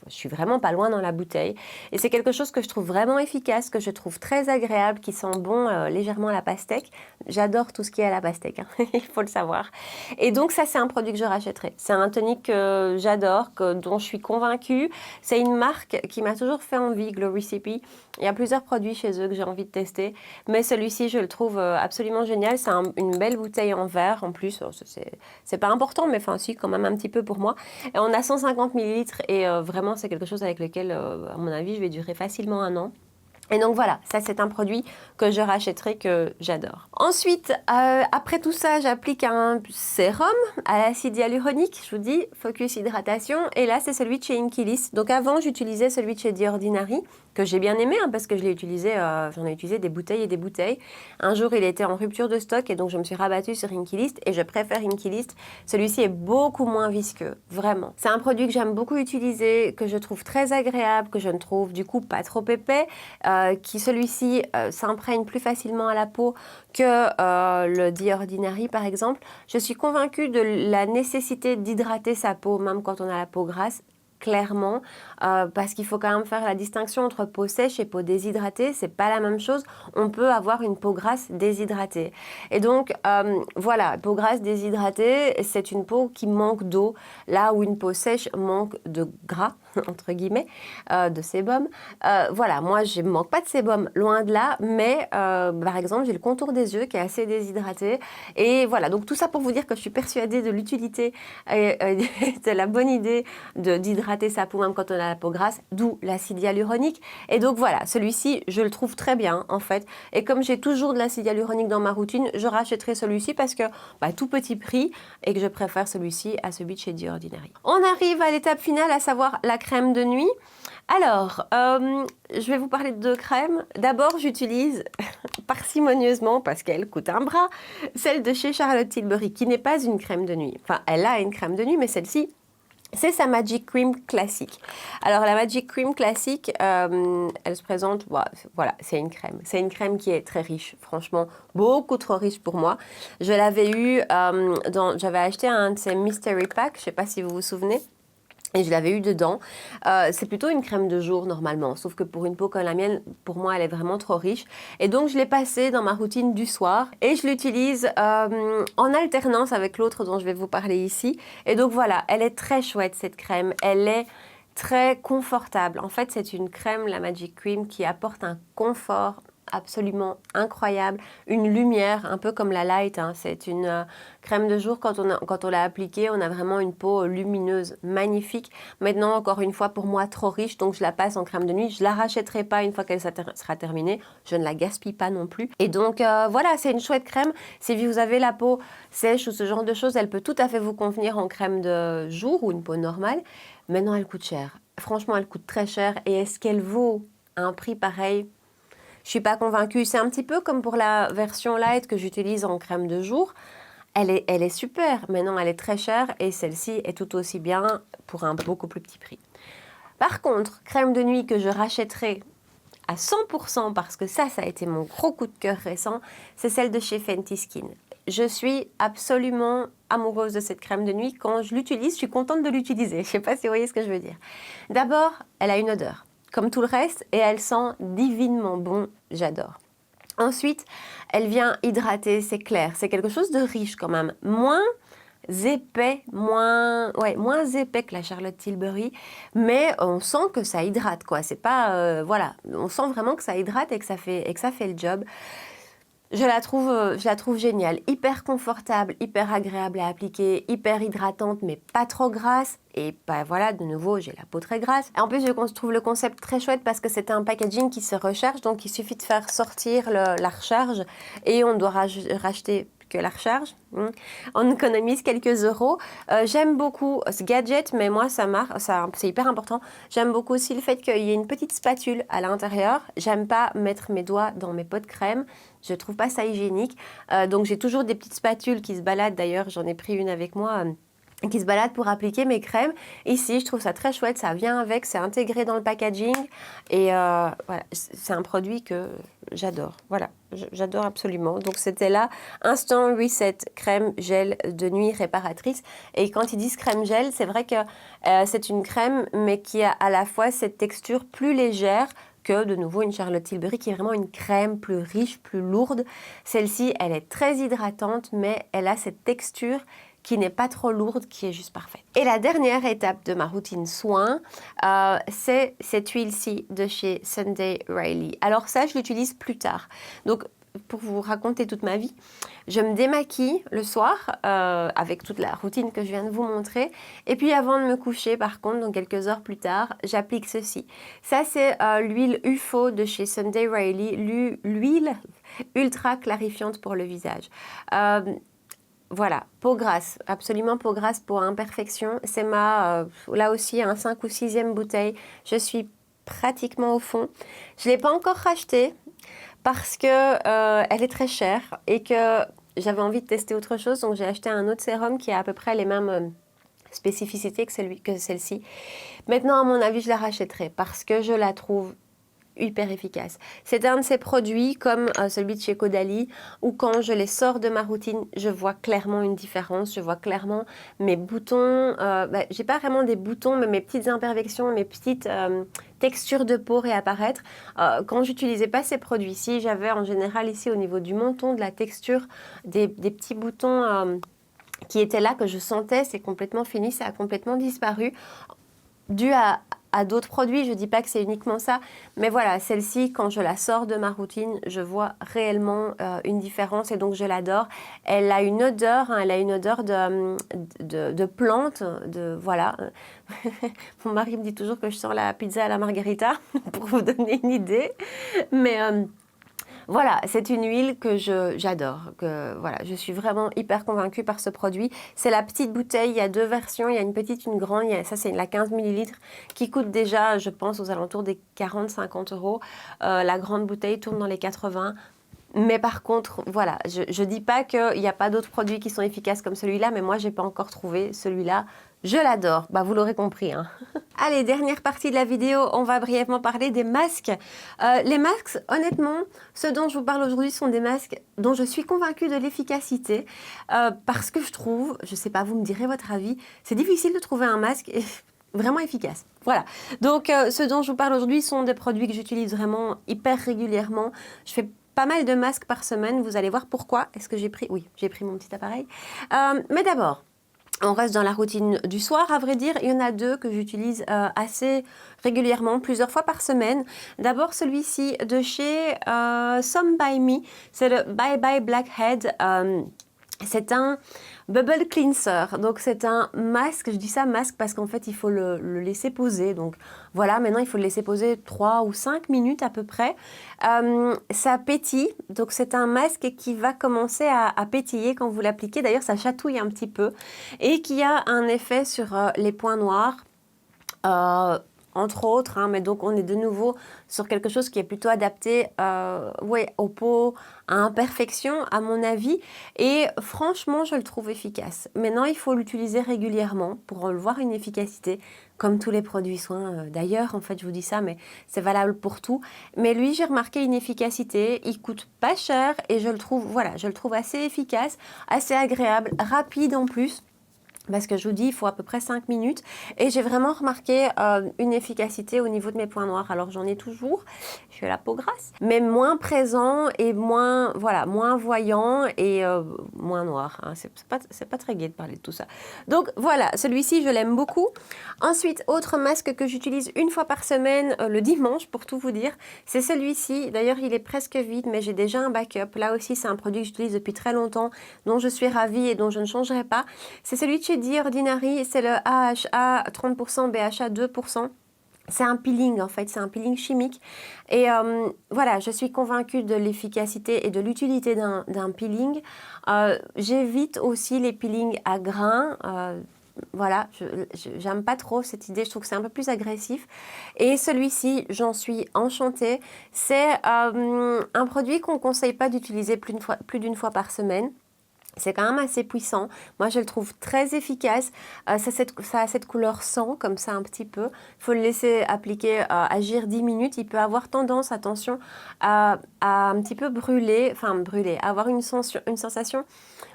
suis vraiment pas loin dans la bouteille. Et c'est quelque chose que je trouve vraiment efficace, que je trouve très agréable, qui sent bon légèrement à la pastèque. J'adore tout ce qui est à la pastèque, hein, il faut le savoir. Et donc ça, c'est un produit que je rachèterai. C'est un tonique que j'adore, dont je suis convaincue. C'est une marque qui m'a toujours fait envie, Glow Recipe. Il y a plusieurs produits chez eux que j'ai envie de tester. Mais celui-ci, je le trouve absolument génial. C'est une belle bouteille en verre en plus. C'est pas important, mais enfin si, quand même un petit peu pour moi. Et on a 150 ml et vraiment, c'est quelque chose avec lequel, à mon avis, je vais durer facilement 1 an. Et donc voilà, ça c'est un produit que je rachèterai, que j'adore. Ensuite, après tout ça, j'applique un sérum à l'acide hyaluronique. Je vous dis, focus hydratation. Et là, c'est celui de chez Inkey-List. Donc avant, j'utilisais celui de chez The Ordinary, que j'ai bien aimé, hein, parce que je l'ai utilisé, j'en ai utilisé des bouteilles et des bouteilles. Un jour, il était en rupture de stock et donc je me suis rabattue sur Inkey-List et je préfère Inkey-List. Celui-ci est beaucoup moins visqueux, vraiment. C'est un produit que j'aime beaucoup utiliser, que je trouve très agréable, que je ne trouve du coup pas trop épais, qui celui-ci s'imprègne plus facilement à la peau que le The Ordinary par exemple. Je suis convaincue de la nécessité d'hydrater sa peau, même quand on a la peau grasse, clairement, parce qu'il faut quand même faire la distinction entre peau sèche et peau déshydratée. C'est pas la même chose. On peut avoir une peau grasse déshydratée. Et donc, voilà, peau grasse déshydratée, c'est une peau qui manque d'eau, là où une peau sèche manque de gras, entre guillemets, de sébum. Voilà, moi, je ne manque pas de sébum, loin de là, mais par exemple, j'ai le contour des yeux qui est assez déshydraté. Et voilà, donc tout ça pour vous dire que je suis persuadée de l'utilité et de la bonne idée d'hydrater sa peau même quand on a la peau grasse, d'où l'acide hyaluronique. Et donc voilà, celui-ci, je le trouve très bien en fait. Et comme j'ai toujours de l'acide hyaluronique dans ma routine, je rachèterai celui-ci parce que tout petit prix et que je préfère celui-ci à celui de chez The Ordinary. On arrive à l'étape finale, à savoir la crème de nuit. Alors, je vais vous parler de deux crèmes. D'abord, j'utilise parcimonieusement, parce qu'elle coûte un bras, celle de chez Charlotte Tilbury, qui n'est pas une crème de nuit. Enfin, elle a une crème de nuit, mais celle-ci, c'est sa Magic Cream classique. Alors la Magic Cream classique, elle se présente, voilà, c'est une crème. C'est une crème qui est très riche, franchement, beaucoup trop riche pour moi. Je l'avais eu, j'avais acheté un de ces Mystery Pack, je ne sais pas si vous vous souvenez. Et je l'avais eu dedans. C'est plutôt une crème de jour normalement, sauf que pour une peau comme la mienne, pour moi, elle est vraiment trop riche. Et donc, je l'ai passée dans ma routine du soir et je l'utilise en alternance avec l'autre dont je vais vous parler ici. Et donc voilà, elle est très chouette cette crème. Elle est très confortable. En fait, c'est une crème, la Magic Cream, qui apporte un confort absolument incroyable, une lumière un peu comme la Light, hein. C'est une crème de jour, quand on l'a appliquée, on a vraiment une peau lumineuse, magnifique. Maintenant, encore une fois, pour moi, trop riche, donc je la passe en crème de nuit. Je la rachèterai pas une fois qu'elle sera terminée, je ne la gaspille pas non plus. Et donc voilà, c'est une chouette crème. Si vous avez la peau sèche ou ce genre de choses, elle peut tout à fait vous convenir en crème de jour ou une peau normale. Maintenant, elle coûte cher. Franchement, elle coûte très cher. Et est-ce qu'elle vaut un prix pareil ? Je ne suis pas convaincue. C'est un petit peu comme pour la version light que j'utilise en crème de jour. Elle est super, mais non, elle est très chère et celle-ci est tout aussi bien pour un beaucoup plus petit prix. Par contre, crème de nuit que je rachèterai à 100% parce que ça a été mon gros coup de cœur récent, c'est celle de chez Fenty Skin. Je suis absolument amoureuse de cette crème de nuit. Quand je l'utilise, je suis contente de l'utiliser. Je ne sais pas si vous voyez ce que je veux dire. D'abord, elle a une odeur comme tout le reste, et elle sent divinement bon, j'adore. Ensuite, elle vient hydrater, c'est clair, c'est quelque chose de riche quand même, moins épais, moins épais que la Charlotte Tilbury, mais on sent que ça hydrate, quoi. C'est pas, voilà, on sent vraiment que ça hydrate et que ça fait le job. Je la trouve géniale, hyper confortable, hyper agréable à appliquer, hyper hydratante mais pas trop grasse. Et voilà, de nouveau, j'ai la peau très grasse. Et en plus, je trouve le concept très chouette parce que c'est un packaging qui se recharge. Donc, il suffit de faire sortir la recharge et on doit racheter que la recharge. On économise quelques euros. J'aime beaucoup ce gadget, mais moi, c'est hyper important. J'aime beaucoup aussi le fait qu'il y ait une petite spatule à l'intérieur. J'aime pas mettre mes doigts dans mes pots de crème. Je trouve pas ça hygiénique. Donc, j'ai toujours des petites spatules qui se baladent. D'ailleurs, j'en ai pris une avec moi qui se balade pour appliquer mes crèmes. Ici, je trouve ça très chouette, ça vient avec, c'est intégré dans le packaging et voilà, c'est un produit que j'adore. Voilà, j'adore absolument. Donc c'était là, Instant Reset crème gel de nuit réparatrice. Et quand ils disent crème gel, c'est vrai que c'est une crème, mais qui a à la fois cette texture plus légère que de nouveau une Charlotte Tilbury qui est vraiment une crème plus riche, plus lourde. Celle-ci, elle est très hydratante, mais elle a cette texture qui n'est pas trop lourde, qui est juste parfaite. Et la dernière étape de ma routine soin, c'est cette huile-ci de chez Sunday Riley. Alors ça, je l'utilise plus tard. Donc, pour vous raconter toute ma vie, je me démaquille le soir avec toute la routine que je viens de vous montrer. Et puis avant de me coucher, par contre, donc quelques heures plus tard, j'applique ceci. Ça, c'est l'huile UFO de chez Sunday Riley, l'huile ultra clarifiante pour le visage. Voilà, peau grasse, absolument peau grasse, peau à imperfection. C'est ma, là aussi, un 5 ou 6e bouteille. Je suis pratiquement au fond. Je ne l'ai pas encore rachetée parce que elle est très chère et que j'avais envie de tester autre chose. Donc j'ai acheté un autre sérum qui a à peu près les mêmes spécificités que celle-ci. Maintenant, à mon avis, je la rachèterai parce que je la trouve hyper efficace. C'est un de ces produits comme celui de chez Caudalie où quand je les sors de ma routine, je vois clairement une différence. Je vois clairement mes boutons. J'ai pas vraiment des boutons, mais mes petites imperfections, mes petites textures de peau réapparaître. Quand j'utilisais pas ces produits-ci, j'avais en général ici au niveau du menton de la texture des petits boutons qui étaient là que je sentais. C'est complètement fini, ça a complètement disparu. Dû à d'autres produits, je ne dis pas que c'est uniquement ça, mais voilà, celle-ci, quand je la sors de ma routine, je vois réellement une différence et donc je l'adore. Elle a une odeur, elle a une odeur de plante, voilà. Mon mari me dit toujours que je sors la pizza à la margarita, pour vous donner une idée, mais... voilà, c'est une huile que j'adore. Voilà, je suis vraiment hyper convaincue par ce produit. C'est la petite bouteille, il y a 2 versions, il y a une petite, une grande. Ça, c'est la 15 ml qui coûte déjà, je pense, aux alentours des 40-50 €. La grande bouteille tourne dans les 80. Mais par contre, voilà, je ne dis pas qu'il n'y a pas d'autres produits qui sont efficaces comme celui-là, mais moi, je n'ai pas encore trouvé celui-là. Je l'adore, vous l'aurez compris. Hein. Allez, dernière partie de la vidéo, on va brièvement parler des masques. Les masques, honnêtement, ceux dont je vous parle aujourd'hui sont des masques dont je suis convaincue de l'efficacité parce que je trouve, je ne sais pas, vous me direz votre avis, c'est difficile de trouver un masque vraiment efficace. Voilà, donc ceux dont je vous parle aujourd'hui sont des produits que j'utilise vraiment hyper régulièrement. Je fais pas mal de masques par semaine, vous allez voir pourquoi. Est-ce que j'ai pris... Oui, j'ai pris mon petit appareil. Mais d'abord, on reste dans la routine du soir, à vrai dire. Il y en a 2 que j'utilise assez régulièrement, plusieurs fois par semaine. D'abord celui-ci de chez Some By Me, c'est le Bye Bye Blackhead. C'est un bubble cleanser, donc c'est un masque, je dis ça masque parce qu'en fait il faut le laisser poser, donc voilà, maintenant il faut le laisser poser 3 ou 5 minutes à peu près. Ça pétille, donc c'est un masque qui va commencer à pétiller quand vous l'appliquez, d'ailleurs ça chatouille un petit peu, et qui a un effet sur les points noirs, entre autres, hein, mais donc on est de nouveau sur quelque chose qui est plutôt adapté aux peaux à imperfection, à mon avis. Et franchement, je le trouve efficace. Maintenant, il faut l'utiliser régulièrement pour voir une efficacité, comme tous les produits soins. D'ailleurs, en fait, je vous dis ça, mais c'est valable pour tout. Mais lui, j'ai remarqué une efficacité. Il coûte pas cher et je le trouve, voilà, je le trouve assez efficace, assez agréable, rapide en plus. Parce que je vous dis, il faut à peu près 5 minutes. Et j'ai vraiment remarqué une efficacité au niveau de mes points noirs. Alors, j'en ai toujours. Je suis à la peau grasse. Mais moins présent et moins, voilà, moins voyant et moins noir. Hein. C'est pas très gai de parler de tout ça. Donc, voilà, celui-ci, je l'aime beaucoup. Ensuite, autre masque que j'utilise une fois par semaine, le dimanche, pour tout vous dire. C'est celui-ci. D'ailleurs, il est presque vide, mais j'ai déjà un backup. Là aussi, c'est un produit que j'utilise depuis très longtemps, dont je suis ravie et dont je ne changerai pas. C'est celui de chez The Ordinary, c'est le AHA 30%, BHA 2%. C'est un peeling en fait, c'est un peeling chimique. Et voilà, je suis convaincue de l'efficacité et de l'utilité d'un peeling. J'évite aussi les peelings à grains. Voilà, j'aime pas trop cette idée, je trouve que c'est un peu plus agressif. Et celui-ci, j'en suis enchantée. C'est un produit qu'on ne conseille pas d'utiliser plus d'une fois par semaine. C'est quand même assez puissant. Moi, je le trouve très efficace. Ça a cette couleur sang, comme ça, un petit peu. Il faut le laisser appliquer, agir 10 minutes. Il peut avoir tendance, attention, à un petit peu brûler, à avoir une sensation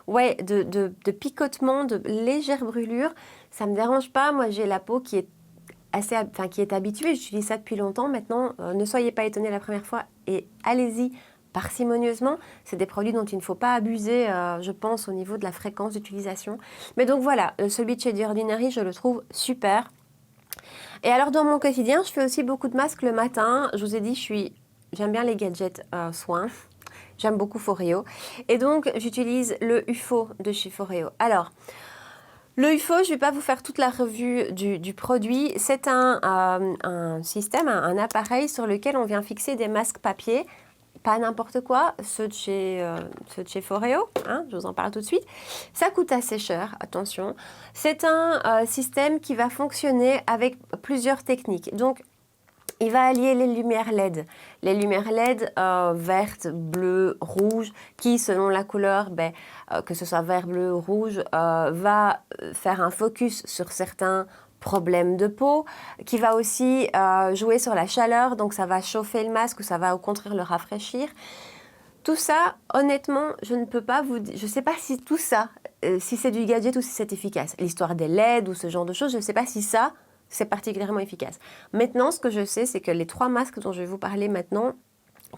ouais, de picotement, de légère brûlure. Ça ne me dérange pas. Moi, j'ai la peau qui est qui est habituée. J'utilise ça depuis longtemps. Maintenant, ne soyez pas étonnés la première fois et allez-y parcimonieusement. C'est des produits dont il ne faut pas abuser, je pense, au niveau de la fréquence d'utilisation. Mais donc voilà, celui de chez The Ordinary, je le trouve super. Et alors dans mon quotidien, je fais aussi beaucoup de masques le matin. Je vous ai dit, j'aime bien les gadgets soins. J'aime beaucoup Foreo. Et donc, j'utilise le UFO de chez Foreo. Alors, le UFO, je ne vais pas vous faire toute la revue du produit. C'est un système, un appareil sur lequel on vient fixer des masques papier. Pas n'importe quoi, ceux de chez Foreo, hein, je vous en parle tout de suite. Ça coûte assez cher, attention. C'est un système qui va fonctionner avec plusieurs techniques. Donc, il va allier les lumières LED. Les lumières LED vertes, bleues, rouges, qui selon la couleur, que ce soit vert, bleu, rouge, va faire un focus sur certains problèmes de peau, qui va aussi jouer sur la chaleur, donc ça va chauffer le masque ou ça va au contraire le rafraîchir. Tout ça, honnêtement, je ne peux pas vous dire, je ne sais pas si tout ça, si c'est du gadget ou si c'est efficace. L'histoire des LED ou ce genre de choses, je ne sais pas si ça, c'est particulièrement efficace. Maintenant, ce que je sais, c'est que les 3 masques dont je vais vous parler maintenant,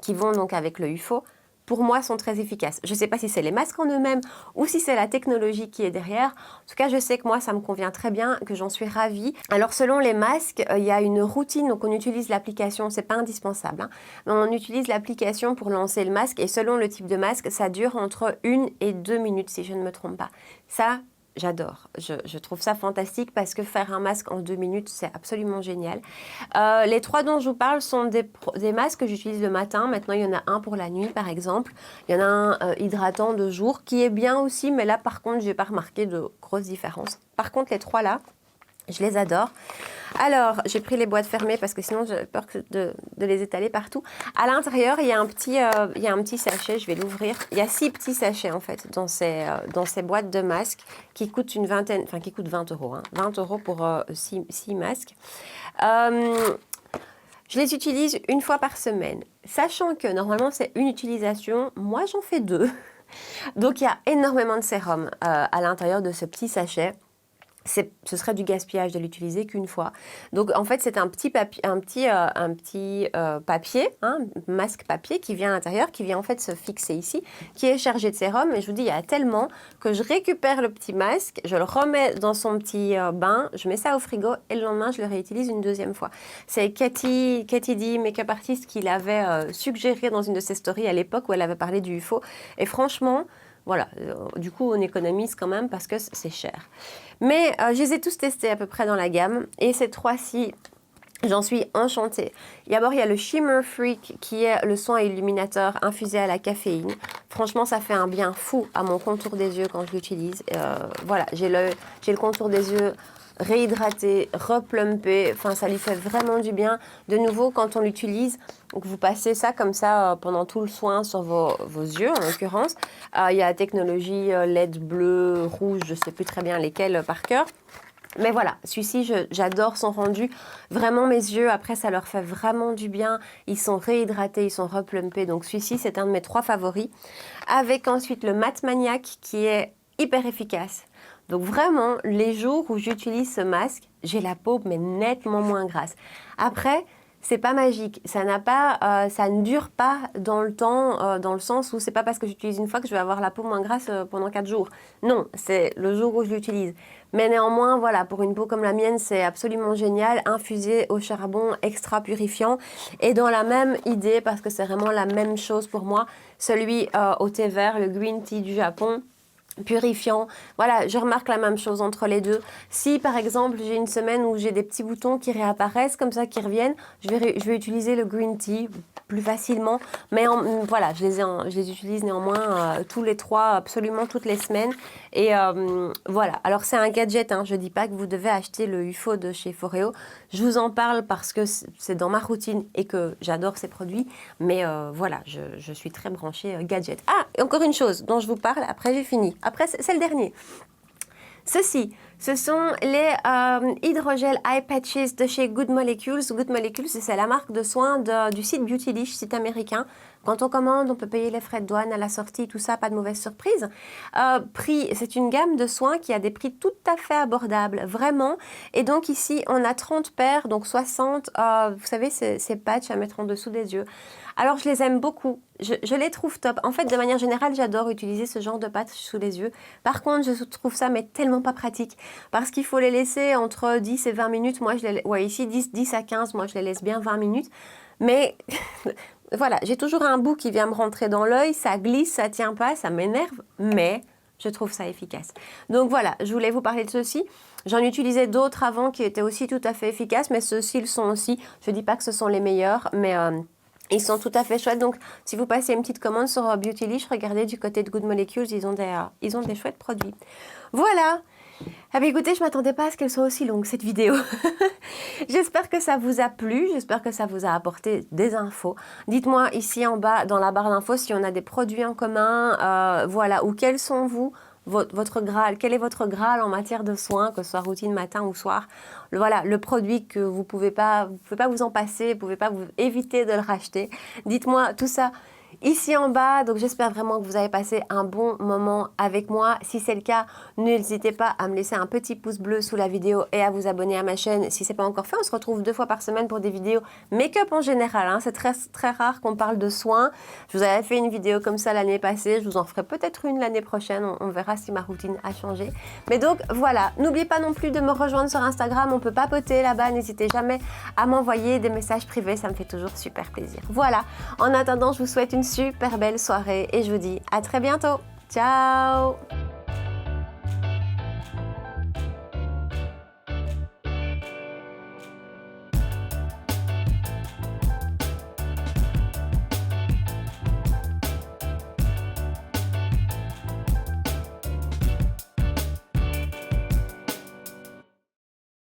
qui vont donc avec le UFO, pour moi, sont très efficaces. Je ne sais pas si c'est les masques en eux-mêmes ou si c'est la technologie qui est derrière. En tout cas, je sais que moi, ça me convient très bien, que j'en suis ravie. Alors, selon les masques, il y a une routine, donc on utilise l'application, c'est pas indispensable, hein, mais on utilise l'application pour lancer le masque et selon le type de masque, ça dure entre 1 et 2 minutes, si je ne me trompe pas. Ça, j'adore, je trouve ça fantastique parce que faire un masque en 2 minutes, c'est absolument génial. Les 3 dont je vous parle sont des masques que j'utilise le matin. Maintenant, il y en a un pour la nuit, par exemple. Il y en a un hydratant de jour qui est bien aussi, mais là, par contre, je n'ai pas remarqué de grosses différences. Par contre, les 3 là, je les adore. Alors, j'ai pris les boîtes fermées parce que sinon, j'ai peur de les étaler partout. À l'intérieur, il y a un petit sachet, je vais l'ouvrir. Il y a 6 petits sachets, en fait, dans ces boîtes de masques qui coûtent qui coûtent 20 €. Hein. 20 € pour 6 masques. Je les utilise une fois par semaine. Sachant que, normalement, c'est une utilisation. Moi, j'en fais 2. Donc, il y a énormément de sérum à l'intérieur de ce petit sachet. Ce serait du gaspillage de l'utiliser qu'une fois. Donc, en fait, c'est un petit papier, hein, masque papier qui vient à l'intérieur, qui vient en fait se fixer ici, qui est chargé de sérum. Et je vous dis, il y a tellement que je récupère le petit masque, je le remets dans son petit bain, je mets ça au frigo et le lendemain, je le réutilise une deuxième fois. C'est Katy D, make-up artist, qui l'avait suggéré dans une de ses stories à l'époque où elle avait parlé du UFO. Et franchement, voilà, du coup, on économise quand même parce que c'est cher. Mais je les ai tous testés à peu près dans la gamme. Et ces 3-ci, j'en suis enchantée. D'abord, il y a le Shimmer Freak qui est le soin illuminateur infusé à la caféine. Franchement, ça fait un bien fou à mon contour des yeux quand je l'utilise. Voilà, j'ai le contour des yeux réhydraté, replumpé, enfin ça lui fait vraiment du bien. De nouveau, quand on l'utilise, vous passez ça comme ça pendant tout le soin sur vos yeux en l'occurrence. Il y a la technologie LED bleu, rouge, je ne sais plus très bien lesquelles par cœur. Mais voilà, celui-ci, j'adore son rendu. Vraiment, mes yeux, après, ça leur fait vraiment du bien. Ils sont réhydratés, ils sont replumpés. Donc, celui-ci, c'est un de mes 3 favoris. Avec ensuite le Matte Maniac qui est hyper efficace. Donc vraiment, les jours où j'utilise ce masque, j'ai la peau mais nettement moins grasse. Après, c'est pas magique, ça ne dure pas dans le temps, dans le sens où c'est pas parce que j'utilise une fois que je vais avoir la peau moins grasse pendant 4 jours. Non, c'est le jour où je l'utilise. Mais néanmoins, voilà, pour une peau comme la mienne, c'est absolument génial, infusé au charbon, extra purifiant. Et dans la même idée, parce que c'est vraiment la même chose pour moi, celui au thé vert, le green tea du Japon, purifiant. Voilà, je remarque la même chose entre les deux. Si par exemple j'ai une semaine où j'ai des petits boutons qui réapparaissent comme ça, qui reviennent, je vais utiliser le green tea plus facilement. Mais voilà, je les utilise néanmoins tous les 3, absolument toutes les semaines. Et voilà, alors c'est un gadget, hein. Je ne dis pas que vous devez acheter le UFO de chez Foreo. Je vous en parle parce que c'est dans ma routine et que j'adore ces produits. Mais voilà, je suis très branchée gadget. Ah, et encore une chose dont je vous parle, après j'ai fini. Après, c'est le dernier. Ceci, ce sont les hydrogel eye patches de chez Good Molecules. Good Molecules, c'est la marque de soins du site Beautylish, site américain. Quand on commande, on peut payer les frais de douane à la sortie, tout ça, pas de mauvaise surprise. Prix, c'est une gamme de soins qui a des prix tout à fait abordables, vraiment. Et donc ici, on a 30 paires, donc 60, vous savez, ces patchs à mettre en dessous des yeux. Alors, je les aime beaucoup. Je les trouve top. En fait, de manière générale, j'adore utiliser ce genre de patchs sous les yeux. Par contre, je trouve ça mais tellement pas pratique parce qu'il faut les laisser entre 10 et 20 minutes. Moi, ici, 10 à 15. Moi, je les laisse bien 20 minutes. Mais Voilà, j'ai toujours un bout qui vient me rentrer dans l'œil, ça glisse, ça tient pas, ça m'énerve, mais je trouve ça efficace. Donc voilà, je voulais vous parler de ceci. J'en utilisais d'autres avant qui étaient aussi tout à fait efficaces, mais ceux-ci le sont aussi. Je ne dis pas que ce sont les meilleurs, mais ils sont tout à fait chouettes. Donc si vous passez une petite commande sur Beautylish, regardez du côté de Good Molecules, ils ont des chouettes produits. Voilà. Ah bah écoutez, je ne m'attendais pas à ce qu'elle soit aussi longue, cette vidéo. J'espère que ça vous a plu, j'espère que ça vous a apporté des infos. Dites-moi ici en bas, dans la barre d'infos, si on a des produits en commun, voilà, ou quels sont votre Graal, quel est votre Graal en matière de soins, que ce soit routine matin ou soir. Voilà, le produit que vous pouvez pas vous en passer, vous pouvez pas vous éviter de le racheter. Dites-moi tout ça ici en bas. Donc j'espère vraiment que vous avez passé un bon moment avec moi. Si c'est le cas, n'hésitez pas à me laisser un petit pouce bleu sous la vidéo et à vous abonner à ma chaîne si ce n'est pas encore fait. On se retrouve 2 fois par semaine pour des vidéos make-up en général, hein. C'est très rare qu'on parle de soins. Je vous avais fait une vidéo comme ça l'année passée, je vous en ferai peut-être une l'année prochaine, on verra si ma routine a changé. Mais donc voilà, n'oubliez pas non plus de me rejoindre sur Instagram, on peut papoter là-bas, n'hésitez jamais à m'envoyer des messages privés, ça me fait toujours super plaisir. Voilà, en attendant, je vous souhaite une super belle soirée et je vous dis à très bientôt. Ciao!